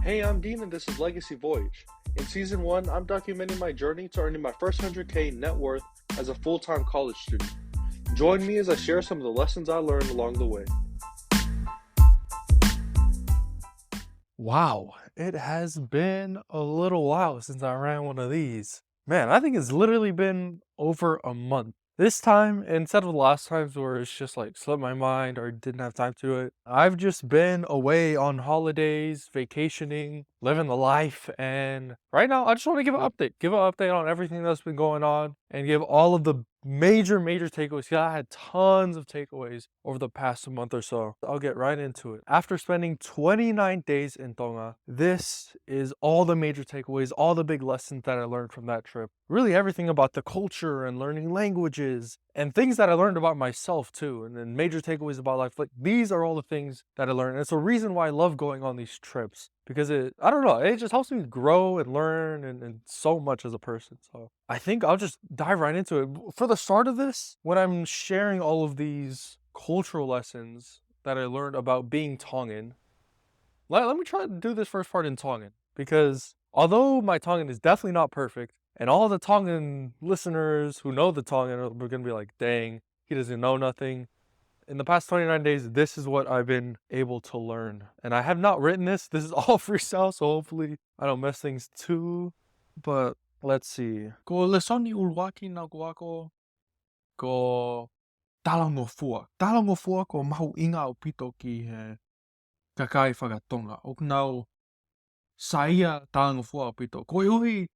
Hey, I'm Dean and this is Legacy Voyage. In Season 1, I'm documenting my journey to earning my first 100K net worth as a full-time college student. Join me as I share some of the lessons I learned along the way. Wow, it has been a little while since I ran one of these. Man, I think it's literally been over a month. This time, instead of the last times where it's just like slipped my mind or didn't have time to do it, I've just been away on holidays, vacationing, living the life, and right now I just want to give an update. Give an update on everything that's been going on and give all of the major takeaways. Yeah, I had tons of takeaways over the past month or so. I'll get right into it. After spending 29 days in Tonga, this is all the major takeaways, all the big lessons that I learned from that trip. Really everything about the culture and learning languages and things that I learned about myself too, and then major takeaways about life. Like, these are all the things that I learned. And it's a reason why I love going on these trips, because I don't know, it just helps me grow and learn and so much as a person. So I think I'll just dive right into it. For the start of this, when I'm sharing all of these cultural lessons that I learned about being Tongan, let me try to do this first part in Tongan, because although my Tongan is definitely not perfect, and all the Tongan listeners who know the Tongan are going to be like, dang, he doesn't know nothing. In the past 29 days, this is what I've been able to learn. And I have not written this. This is all freestyle, so hopefully I don't mess things too. But let's see. Ko lesoni ulwaki na guako ko talangofua. Talangofua ko mahu inga o pito ki he kakai whakatonga. O nau saia talangofua o pito. Ko uhi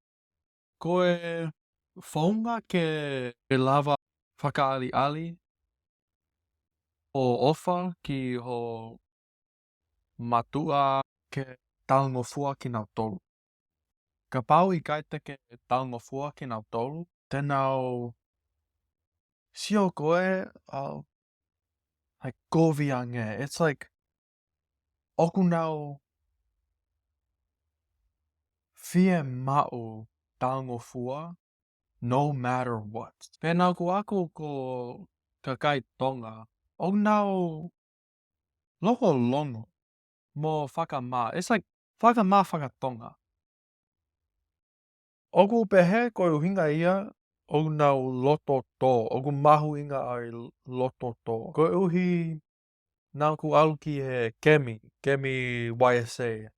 ko e whaunga ke lava whakaali ali o ofa ki ho matua ke talangofua ki nau tolu. Ka pau I kaita ke talangofua ki nau tolu. Tenau sio koe like goviange. It's like oku nau fie mau talangofua no matter what. Pena ko aku ko kakai Tonga. O nau loko longo mo whakama. It's like whakama whakatonga. Oku pehe ko uhinga ia o nau loto to. Oku mahu inga ai loto to. Ko uhi nau ku alu ki he Kemi YSA.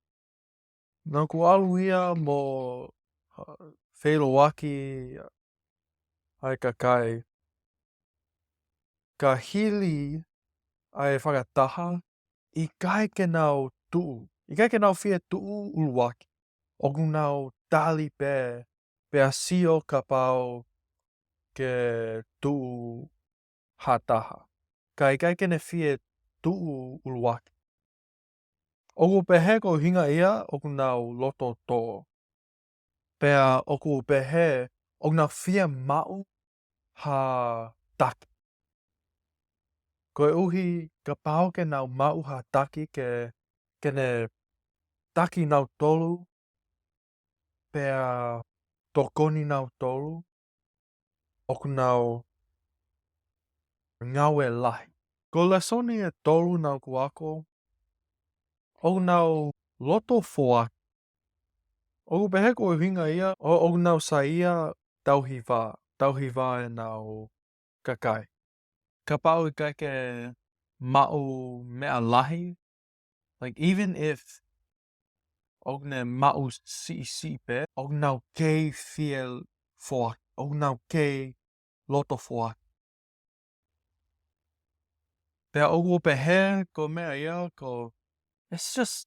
Nau ku alu ia mo Whelowaki ai kakai. Ka hili ai whakataha I kai ke nau tuu. I kai ke nau fia tuu uluwaki. Oku nau tali pe a sio ka pau ke tuu hataha. Ka I kai ke ne fia tuu uluwaki. Oku pehe ko hinga ia oku nau loto to. Pea oku pehe oku nau fia mau ha taki. Ko uhi ka pau ke nau mau ha taki ke ne taki nau tolu. Pea tokoni nau tolu. Oku nau ngawe lahi. Ko lesoni e tolu nau kuako. Oku nau loto foa. Oku pehe ko hinga ia. Oku nau saia tauhiwa. Tauhiwa e nau kakai. Ka pau I kai ke mau mea lahi. Like, even if oku ne mau si pe, oku nau kei fie foa. Oku nau kei loto foa. Pea oku pehe ko mea ia ko, it's just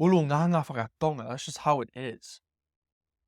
ulunganga whakatonga. That's just how it is.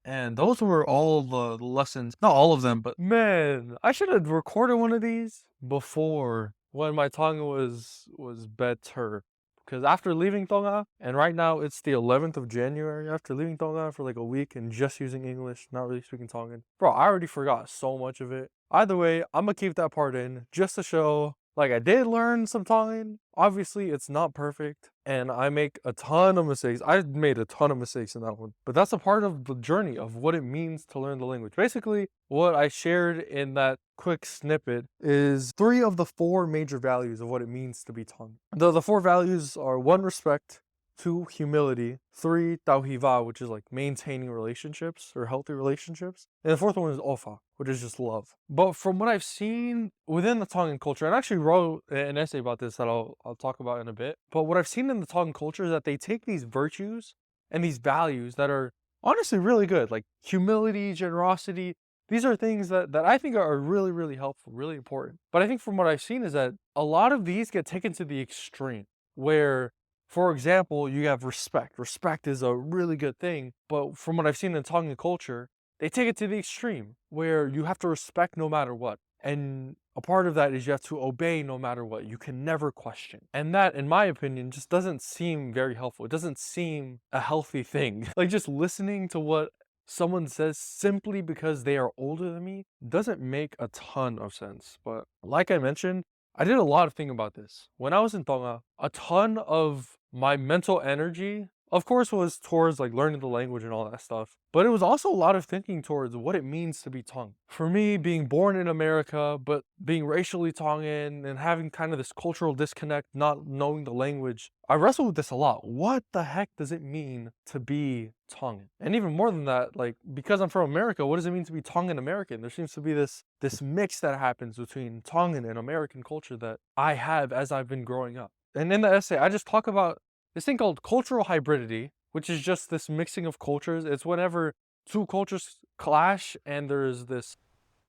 And those were all the lessons. Not all of them, but man, I should have recorded one of these before, when my Tonga was better. Because after leaving Tonga, and right now it's the 11th of January, after leaving Tonga for like a week and just using English, not really speaking Tongan. Bro, I already forgot so much of it. Either way, I'm gonna keep that part in just to show, like, I did learn some Tongan. Obviously, it's not perfect, and I make a ton of mistakes. I made a ton of mistakes in that one. But that's a part of the journey of what it means to learn the language. Basically, what I shared in that quick snippet is 3 of the 4 major values of what it means to be Tongan. The 4 values are 1, respect, 2, humility, 3, tauhiva, which is like maintaining relationships or healthy relationships. And the fourth one is ofa, which is just love. But from what I've seen within the Tongan culture, and I actually wrote an essay about this that I'll talk about in a bit. But what I've seen in the Tongan culture is that they take these virtues and these values that are honestly really good, like humility, generosity. These are things that I think are really, really helpful, really important. But I think from what I've seen is that a lot of these get taken to the extreme, where, for example, you have respect. Respect is a really good thing, but from what I've seen in Tongan culture, they take it to the extreme, where you have to respect no matter what. And a part of that is you have to obey no matter what. You can never question. And that, in my opinion, just doesn't seem very helpful. It doesn't seem a healthy thing. Like just listening to what someone says simply because they are older than me doesn't make a ton of sense. But like I mentioned, I did a lot of thinking about this. When I was in Tonga, a ton of my mental energy, of course, was towards like learning the language and all that stuff. But it was also a lot of thinking towards what it means to be Tongan. For me, being born in America, but being racially Tongan and having kind of this cultural disconnect, not knowing the language, I wrestled with this a lot. What the heck does it mean to be Tongan? And even more than that, like, because I'm from America, what does it mean to be Tongan American? There seems to be this mix that happens between Tongan and American culture that I have as I've been growing up. And in the essay, I just talk about this thing called cultural hybridity, which is just this mixing of cultures. It's whenever two cultures clash and there's this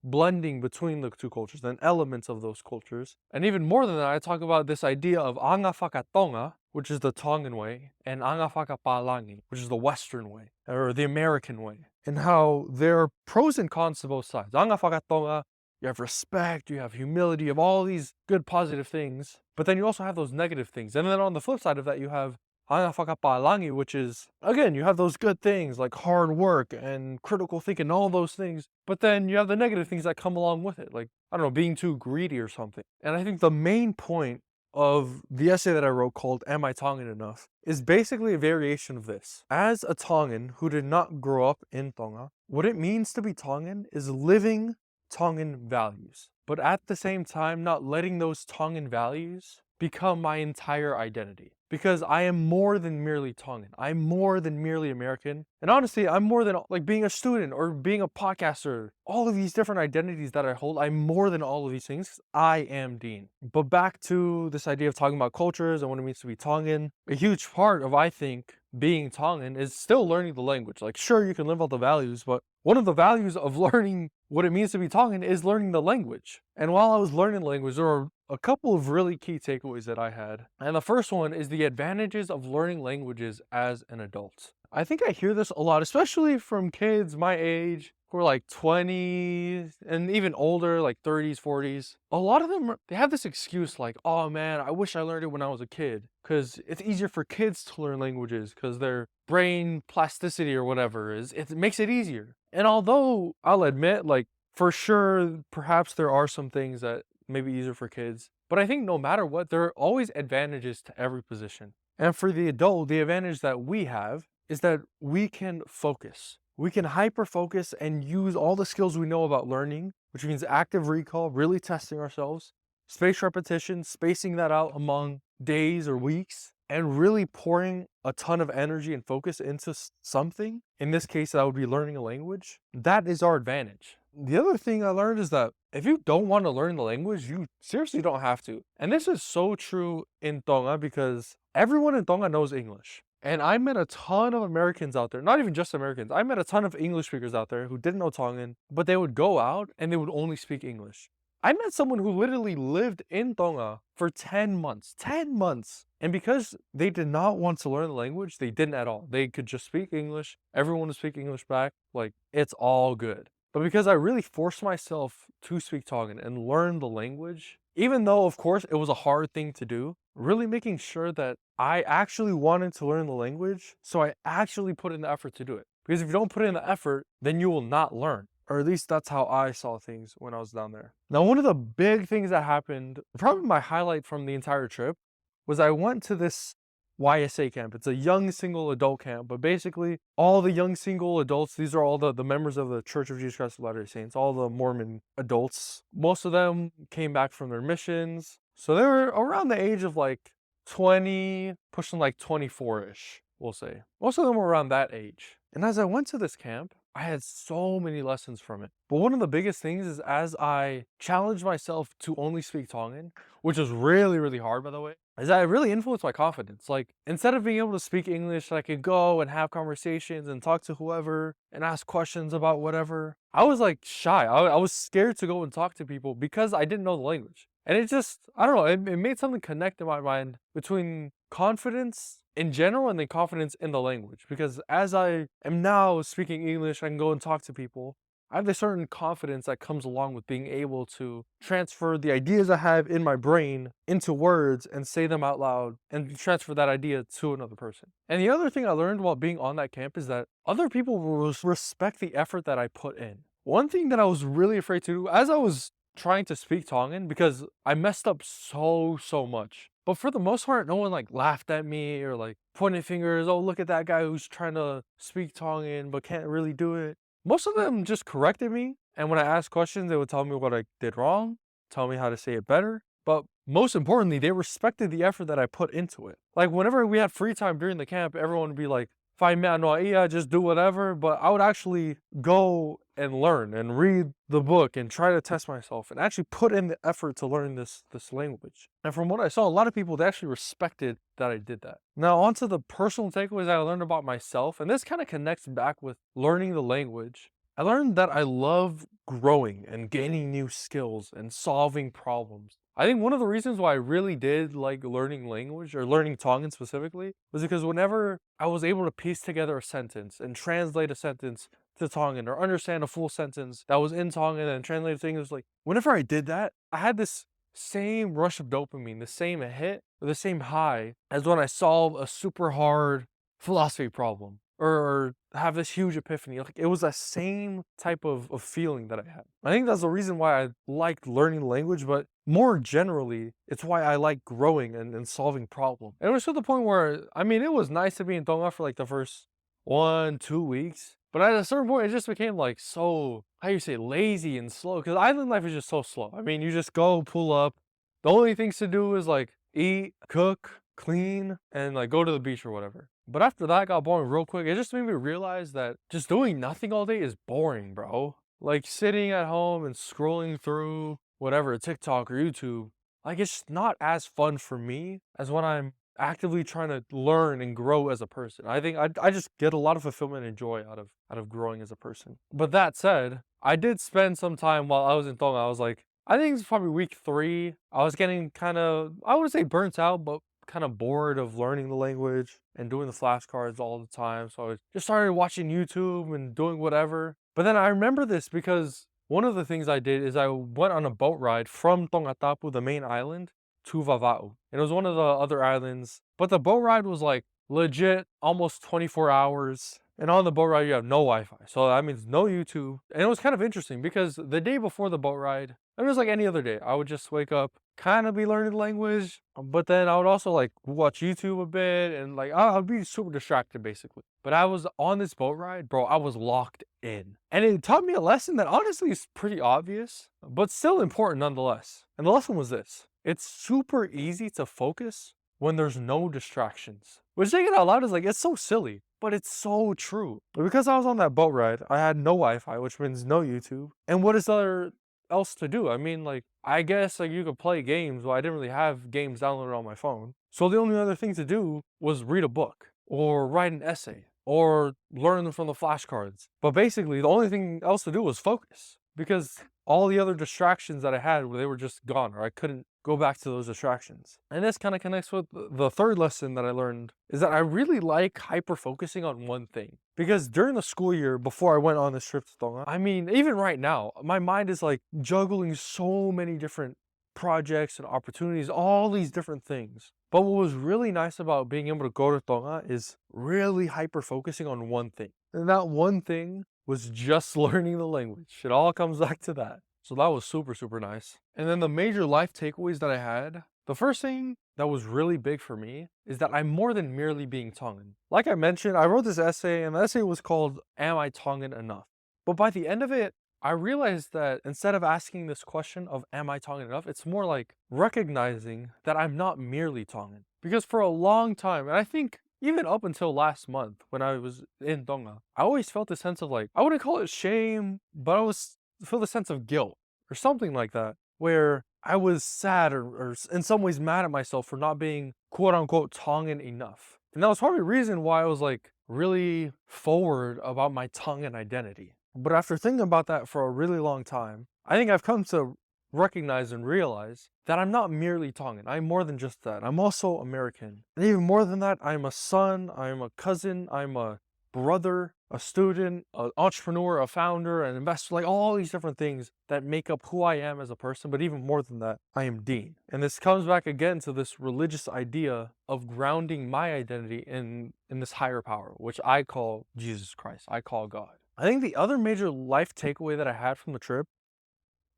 blending between the two cultures and elements of those cultures. And even more than that, I talk about this idea of anga whakatonga, which is the Tongan way, and anga whakapalangi, which is the Western way, or the American way, and how there are pros and cons to both sides. Anga whakatonga, you have respect, you have humility, you have all these good positive things, but then you also have those negative things. And then on the flip side of that, you have anga whakapalangi, which is, again, you have those good things like hard work and critical thinking, all those things, but then you have the negative things that come along with it, like, I don't know, being too greedy or something. And I think the main point of the essay that I wrote called Am I Tongan Enough is basically a variation of this. As a Tongan who did not grow up in Tonga, what it means to be Tongan is living Tongan values, but at the same time not letting those Tongan values become my entire identity. Because I am more than merely Tongan. I'm more than merely American. And honestly, I'm more than like being a student or being a podcaster. All of these different identities that I hold, I'm more than all of these things. I am Dean. But back to this idea of talking about cultures and what it means to be Tongan, a huge part of, I think, being Tongan is still learning the language. Like, sure, you can live out the values, but one of the values of learning what it means to be Tongan is learning the language. And while I was learning the language, there were a couple of really key takeaways that I had. And the first one is the advantages of learning languages as an adult. I think I hear this a lot, especially from kids my age who are like 20 and even older, like 30s, 40s. A lot of them, they have this excuse like, oh man, I wish I learned it when I was a kid. Because it's easier for kids to learn languages because their brain plasticity or whatever it makes it easier. And although I'll admit, like, for sure, perhaps there are some things that may be easier for kids, but I think no matter what, there are always advantages to every position. And for the adult, the advantage that we have is that we can focus. We can hyper focus and use all the skills we know about learning, which means active recall, really testing ourselves, spaced repetition, spacing that out among days or weeks, and really pouring a ton of energy and focus into something. In this case, that would be learning a language. That is our advantage. The other thing I learned is that if you don't want to learn the language, you seriously don't have to. And this is so true in Tonga because everyone in Tonga knows English. And I met a ton of Americans out there, not even just Americans. I met a ton of English speakers out there who didn't know Tongan, but they would go out and they would only speak English. I met someone who literally lived in Tonga for 10 months. 10 months! And because they did not want to learn the language, they didn't at all. They could just speak English. Everyone would speak English back. Like, it's all good. But because I really forced myself to speak Tongan and learn the language, even though, of course, it was a hard thing to do, really making sure that I actually wanted to learn the language, so I actually put in the effort to do it. Because if you don't put in the effort, then you will not learn. Or at least that's how I saw things when I was down there. Now, one of the big things that happened, probably my highlight from the entire trip, was I went to this YSA camp. It's a young single adult camp, but basically all the young single adults, these are all the members of the Church of Jesus Christ of Latter-day Saints, all the Mormon adults. Most of them came back from their missions. So they were around the age of like 20, pushing like 24-ish, we'll say. Most of them were around that age. And as I went to this camp, I had so many lessons from it. But one of the biggest things is as I challenged myself to only speak Tongan, which was really, really hard, by the way, is that it really influenced my confidence. Like, instead of being able to speak English, I could go and have conversations and talk to whoever and ask questions about whatever. I was like shy. I was scared to go and talk to people because I didn't know the language. And it just, I don't know, it made something connect in my mind between confidence in general and then confidence in the language. Because as I am now speaking English, I can go and talk to people. I have this certain confidence that comes along with being able to transfer the ideas I have in my brain into words and say them out loud and transfer that idea to another person. And the other thing I learned while being on that camp is that other people will respect the effort that I put in. One thing that I was really afraid to do as I was trying to speak Tongan, because I messed up so much. But for the most part, no one like laughed at me or like pointed fingers. Oh, look at that guy who's trying to speak Tongan but can't really do it. Most of them just corrected me. And when I asked questions, they would tell me what I did wrong, tell me how to say it better. But most importantly, they respected the effort that I put into it. Like whenever we had free time during the camp, everyone would be like, fine, man, no, yeah, just do whatever. But I would actually go and learn and read the book and try to test myself and actually put in the effort to learn this language. And from what I saw, a lot of people, they actually respected that I did that. Now onto the personal takeaways that I learned about myself, and this kind of connects back with learning the language. I learned that I love growing and gaining new skills and solving problems. I think one of the reasons why I really did like learning language or learning Tongan specifically was because whenever I was able to piece together a sentence and translate a sentence to Tongan or understand a full sentence that was in Tongan and translated to English, like whenever I did that, I had this same rush of dopamine, the same hit, or the same high as when I solve a super hard philosophy problem or have this huge epiphany. Like it was the same type of feeling that I had. I think that's the reason why I liked learning the language, but more generally, it's why I like growing and solving problems. And it was to the point where, I mean, it was nice to be in Tonga for like the first 1, 2 weeks. But at a certain point, it just became like so, how you say, lazy and slow. Because island life is just so slow. I mean, you just go, pull up. The only things to do is like eat, cook, clean, and like go to the beach or whatever. But after that got boring real quick. It just made me realize that just doing nothing all day is boring, bro. Like sitting at home and scrolling through whatever, TikTok or YouTube, like it's just not as fun for me as when I'm actively trying to learn and grow as a person. I think I just get a lot of fulfillment and joy out of growing as a person. But that said, I did spend some time while I was in Tonga. I was like, I think it's probably week 3. I was getting kind of, I wouldn't say burnt out, but kind of bored of learning the language and doing the flashcards all the time. So I just started watching YouTube and doing whatever. But then I remember this because one of the things I did is I went on a boat ride from Tongatapu, the main island, to Vava'u. And it was one of the other islands. But the boat ride was like legit almost 24 hours. And on the boat ride, you have no Wi-Fi. So that means no YouTube. And it was kind of interesting because the day before the boat ride, it was like any other day. I would just wake up, kind of be learning the language, but then I would also like watch YouTube a bit and like I'd be super distracted basically. But I was on this boat ride, bro, I was locked in. And it taught me a lesson that honestly is pretty obvious, but still important nonetheless. And the lesson was this: it's super easy to focus when there's no distractions. Which, saying it out loud, is like, it's so silly, but it's so true. Because I was on that boat ride, I had no Wi-Fi, which means no YouTube. And what is there else to do? I mean, like, I guess like you could play games. Well, I didn't really have games downloaded on my phone. So the only other thing to do was read a book or write an essay or learn from the flashcards. But basically, the only thing else to do was focus because all the other distractions that I had, they were just gone, or I couldn't go back to those distractions. And this kind of connects with the third lesson that I learned, is that I really like hyper focusing on one thing. Because during the school year, before I went on this trip to Tonga, I mean, even right now, my mind is like juggling so many different projects and opportunities, all these different things. But what was really nice about being able to go to Tonga is really hyper focusing on one thing. And that one thing was just learning the language. It all comes back to that. So that was super nice. And then the major life takeaways that I had, the first thing that was really big for me is that I'm more than merely being Tongan. Like I mentioned, I wrote this essay, and the essay was called, Am I Tongan Enough? But by the end of it, I realized that instead of asking this question of am I Tongan enough, it's more like recognizing that I'm not merely Tongan. Because for a long time, and I think even up until last month when I was in Tonga, I always felt a sense of like, I wouldn't call it shame, but I was feel the sense of guilt or something like that, where I was sad or in some ways mad at myself for not being quote unquote Tongan enough. And that was probably the reason why I was like really forward about my Tongan identity. But after thinking about that for a really long time, I think I've come to recognize and realize that I'm not merely Tongan. I'm more than just that. I'm also American. And even more than that, I'm a son, I'm a cousin, I'm a brother, a student, an entrepreneur, a founder, an investor, like all these different things that make up who I am as a person. But even more than that, I am Dean. And this comes back again to this religious idea of grounding my identity in this higher power, which I call Jesus Christ, I call God. I think the other major life takeaway that I had from the trip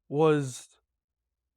was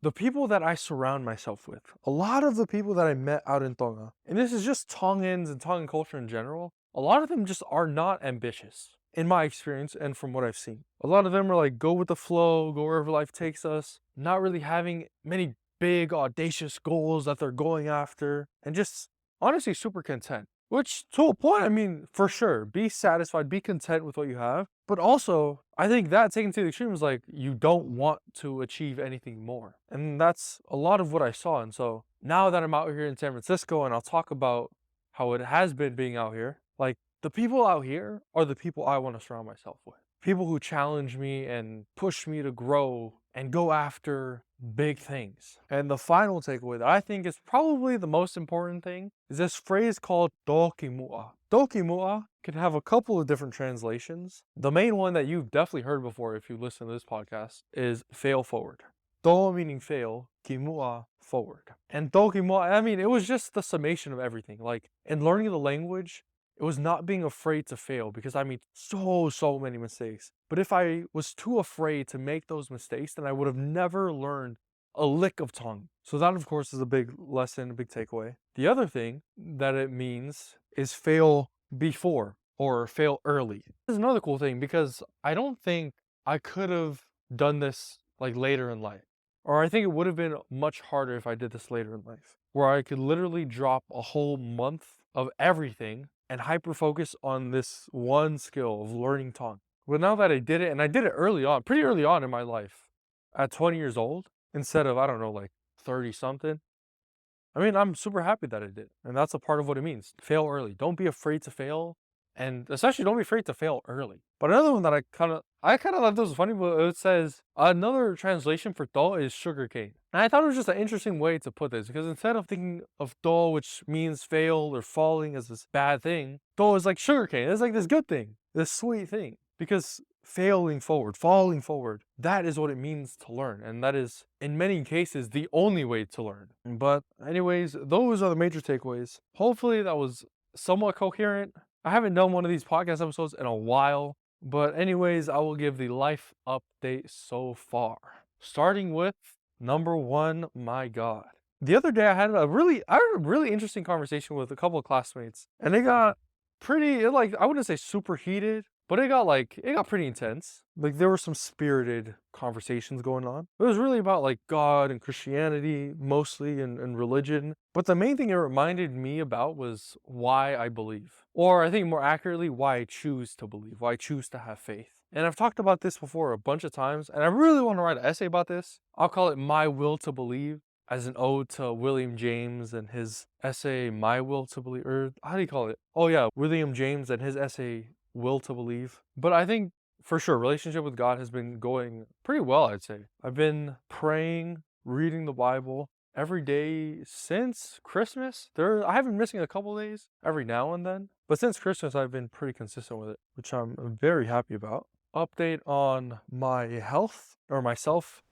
the people that I surround myself with. A lot of the people that I met out in Tonga, and this is just Tongans and Tongan culture in general, a lot of them just are not ambitious in my experience and from what I've seen. A lot of them are like, go with the flow, go wherever life takes us, not really having many big audacious goals that they're going after, and just honestly super content. Which, to a point, I mean, for sure, be satisfied, be content with what you have. But also, I think that taken to the extreme is like, you don't want to achieve anything more. And that's a lot of what I saw. And so now that I'm out here in San Francisco, and I'll talk about how it has been being out here, like the people out here are the people I want to surround myself with. People who challenge me and push me to grow and go after big things. And the final takeaway that I think is probably the most important thing is this phrase called dokimua. Dokimua can have a couple of different translations. The main one that you've definitely heard before if you listen to this podcast is fail forward. Do meaning fail, kimua forward. And dokimua, I mean, it was just the summation of everything. Like in learning the language, it was not being afraid to fail because I made so many mistakes. But if I was too afraid to make those mistakes, then I would have never learned a lick of Tongan. So that of course is a big lesson, a big takeaway. The other thing that it means is fail before or fail early. This is another cool thing because I don't think I could have done this like later in life. Or I think it would have been much harder if I did this later in life, where I could literally drop a whole month of everything and hyper focus on this one skill of learning Tongan. But now that I did it, and I did it early on, pretty early on in my life, at 20 years old, instead of, I don't know, like 30 something. I mean, I'm super happy that I did. And that's a part of what it means. Fail early. Don't be afraid to fail. And especially don't be afraid to fail early. But another one that I kind of thought this was funny, but it says another translation for do is sugarcane. And I thought it was just an interesting way to put this because instead of thinking of do, which means fail or falling as this bad thing, do is like sugarcane. It's like this good thing, this sweet thing. Because failing forward, falling forward, that is what it means to learn. And that is, in many cases, the only way to learn. But anyways, those are the major takeaways. Hopefully that was somewhat coherent. I haven't done one of these podcast episodes in a while. But anyways, I will give the life update so far. Starting with number one, my God. The other day I had a really interesting conversation with a couple of classmates. And they got pretty, like, I wouldn't say super heated, but it got pretty intense. Like there were some spirited conversations going on. It was really about like God and Christianity mostly and religion. But the main thing it reminded me about was why I believe. Or I think more accurately, why I choose to believe, why I choose to have faith. And I've talked about this before a bunch of times, and I really want to write an essay about this. I'll call it My Will to Believe, as an ode to William James and his essay, My Will to Believe, or how do you call it? Oh yeah, William James and his essay, Will to Believe. But I think for sure, relationship with God has been going pretty well, I'd say. I've been praying, reading the Bible every day since Christmas. I have been missing a couple days every now and then. But since Christmas, I've been pretty consistent with it, which I'm very happy about. Update on my health or myself.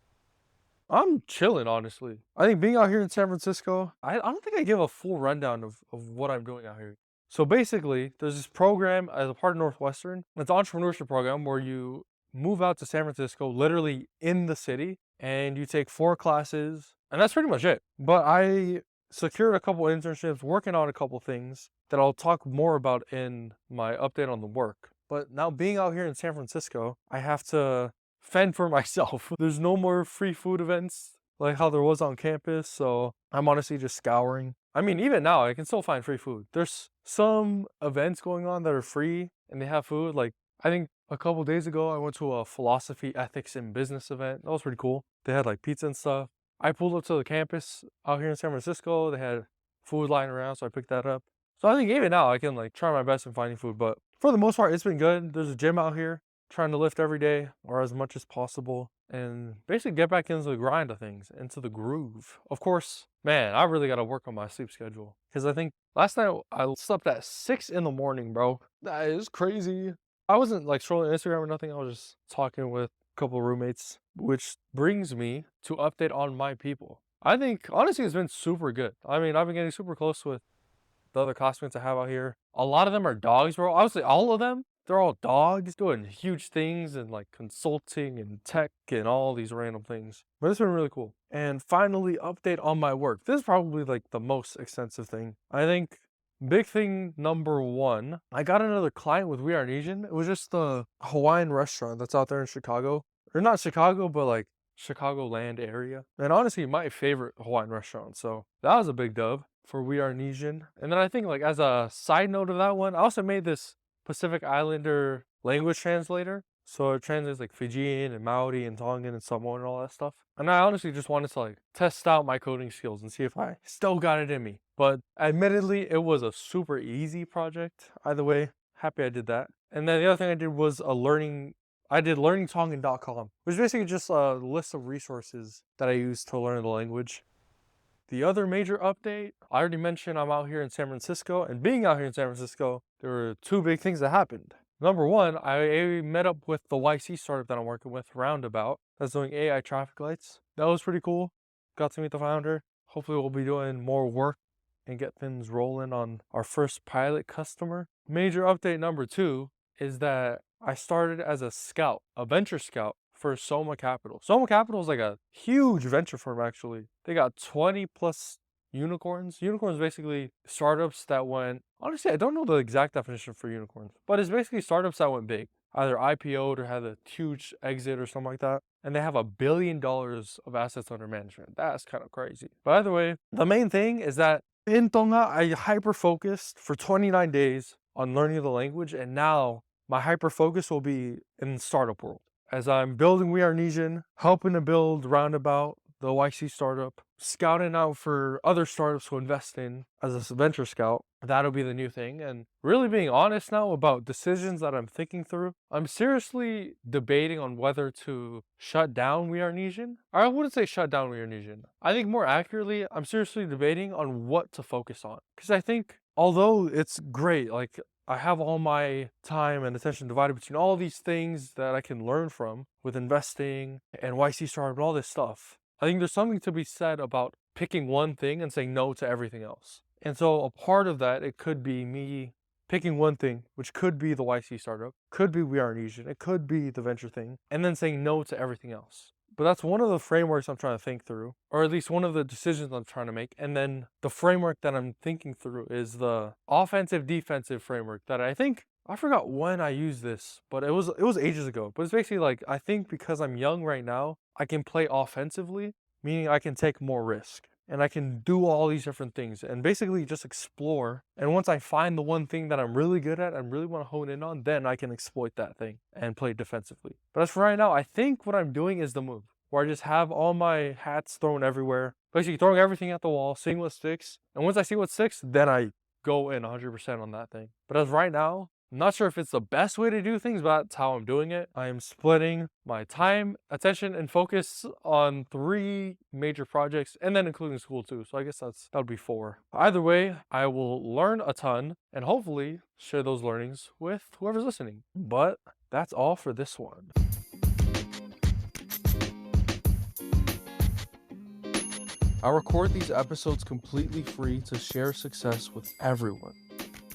I'm chilling, honestly. I think being out here in San Francisco, I don't think I give a full rundown of what I'm doing out here. So basically, there's this program as a part of Northwestern. It's an entrepreneurship program where you move out to San Francisco, literally in the city, and you take 4 classes, and that's pretty much it. But I secured a couple internships, working on a couple things that I'll talk more about in my update on the work. But now being out here in San Francisco, I have to fend for myself. There's no more free food events like how there was on campus, so I'm honestly just scouring I mean, even now, I can still find free food. There's some events going on that are free and they have food. Like, I think a couple days ago, I went to a philosophy, ethics, and business event. That was pretty cool. They had like pizza and stuff. I pulled up to the campus out here in San Francisco. They had food lying around, so I picked that up. So I think even now, I can like try my best in finding food. But for the most part, it's been good. There's a gym out here, trying to lift every day or as much as possible and basically get back into the grind of things, into the groove. Of course, man, I really got to work on my sleep schedule because I think last night I slept at 6 in the morning, bro. That is crazy. I wasn't like scrolling Instagram or nothing. I was just talking with a couple of roommates, which brings me to update on my people. I think honestly it's been super good. I mean, I've been getting super close with the other classmates I have out here. A lot of them are dogs, bro. I would say all of them, they're all dogs doing huge things and like consulting and tech and all these random things. But it's been really cool. And finally, update on my work. This is probably like the most extensive thing. I think big thing number one, I got another client with We Are Asian. It was just the Hawaiian restaurant that's out there in Chicago. Or not Chicago, but like Chicagoland area. And honestly, my favorite Hawaiian restaurant. So that was a big dub for We Are Asian. And then I think like as a side note of that one, I also made this Pacific Islander language translator. So it translates like Fijian and Maori and Tongan and Samoan and all that stuff. And I honestly just wanted to like test out my coding skills and see if I still got it in me. But admittedly, it was a super easy project. Either way, happy I did that. And then the other thing I did was I did learningtongan.com, which is basically just a list of resources that I use to learn the language. The other major update, I already mentioned I'm out here in San Francisco, and being out here in San Francisco, there were two big things that happened. Number one, I met up with the YC startup that I'm working with, Roundabout, that's doing AI traffic lights. That was pretty cool. Got to meet the founder. Hopefully we'll be doing more work and get things rolling on our first pilot customer. Major update number two is that I started as a scout, a venture scout for Soma Capital. Soma Capital is like a huge venture firm actually. They got 20 plus unicorns. Unicorns basically startups that went, honestly, I don't know the exact definition for unicorns, but it's basically startups that went big, either IPO'd or had a huge exit or something like that. And they have $1 billion of assets under management. That's kind of crazy. But either way, the main thing is that in Tonga, I hyper focused for 29 days on learning the language. And now my hyper focus will be in the startup world. As I'm building We Are Asian, helping to build Roundabout, the YC startup, scouting out for other startups to invest in as a venture scout. That'll be the new thing. And really being honest now about decisions that I'm thinking through. I'm seriously debating on whether to shut down We Are Asian. I wouldn't say shut down We Are Asian. I think more accurately, I'm seriously debating on what to focus on. Because I think although it's great, like I have all my time and attention divided between all these things that I can learn from with investing and YC startup and all this stuff. I think there's something to be said about picking one thing and saying no to everything else. And so a part of that, it could be me picking one thing, which could be the YC startup, could be We Are Asian, it could be the venture thing, and then saying no to everything else. But that's one of the frameworks I'm trying to think through, or at least one of the decisions I'm trying to make. And then the framework that I'm thinking through is the offensive defensive framework that I think, I forgot when I used this, but it was ages ago. But it's basically like, I think because I'm young right now, I can play offensively, meaning I can take more risk. And I can do all these different things and basically just explore. And once I find the one thing that I'm really good at and really want to hone in on, then I can exploit that thing and play defensively. But as for right now, I think what I'm doing is the move, where I just have all my hats thrown everywhere, basically throwing everything at the wall, seeing what sticks. And once I see what sticks, then I go in 100% on that thing. But as right now, I'm not sure if it's the best way to do things, but that's how I'm doing it. I am splitting my time, attention, and focus on 3 major projects, and then including school too. So I guess that would be 4. Either way, I will learn a ton and hopefully share those learnings with whoever's listening. But that's all for this one. I record these episodes completely free to share success with everyone.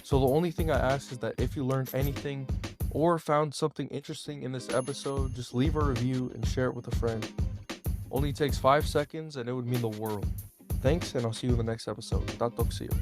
So the only thing I ask is that if you learned anything or found something interesting in this episode, just leave a review and share it with a friend. Only takes 5 seconds and it would mean the world. Thanks, and I'll see you in the next episode. Tatok, see you.